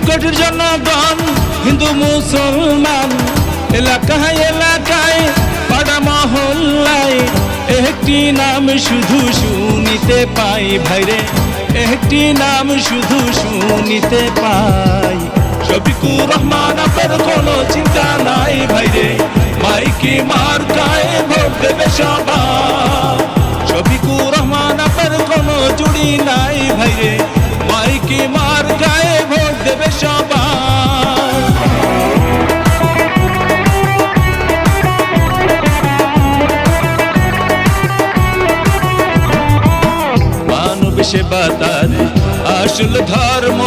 কোটির জনগণ হিন্দু মুসলমান এলাকায় এলাকায় পাড়া মহল্লায় একটি নাম শুধু শুনিতে পাই ভাইরে, একটি নাম শুধু শুনিতে পাই। শফিকুর রহমান আপনার কোনো চিন্তা নাই ভাইরে, মাইকে মার্কায় ভোট দেবে সবাই। শফিকুর রহমান আপনার কোনো জুড়ি নাই ভাইরে, মাইকে মার্কায় ভোট দেবে সবাই। মানব সেবা তার আসল ধর্ম,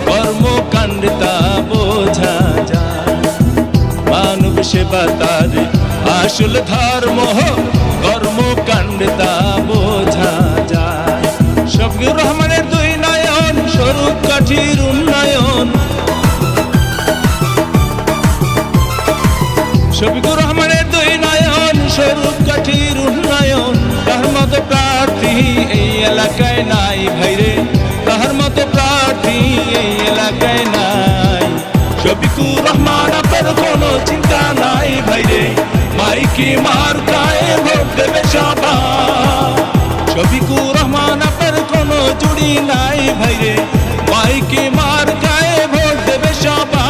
কর্মকাণ্ড তা বোঝা যায়। মানব সেবা তার আসল ধর্ম, কর্মকাণ্ড তা বোঝা যায়। শফিকুর রহমানের দুই নয়ন স্বরূপ কাঠির উন্নয়ন, শফিকুর রহমানের দুই নয়ন স্বরূপ কাঠির উন্নয়ন। তার মতো প্রার্থী এই এলাকায় নাই ভাইরে, তার মতো প্রার্থী এই এলাকায় নাই। শফিকুর রহমান আপনার কোনো চিন্তা নাই ভাইরে, মাইকে মার্কায় ভোট দেবে সবাই। শফিকুর রহমান আপনার কোনো জুড়ি নাই ভাইরে, মাইকে মার্কায় ভোট দেবে সবাই।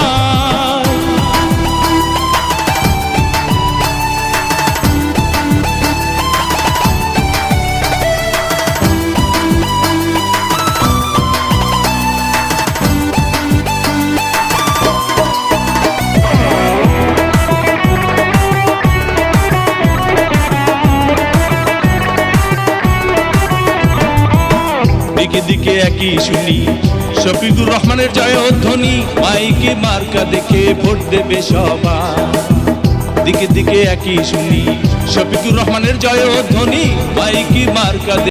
দিকে দিকে একই শুনি শফিকুর রহমানের জয়ধ্বনি, মাইকে মার্কা দেখে ভোট দেবে সবাই। দিকে দিকে একই শুনি শফিকুর রহমানের জয়ধ্বনি, মাইকে মার্কা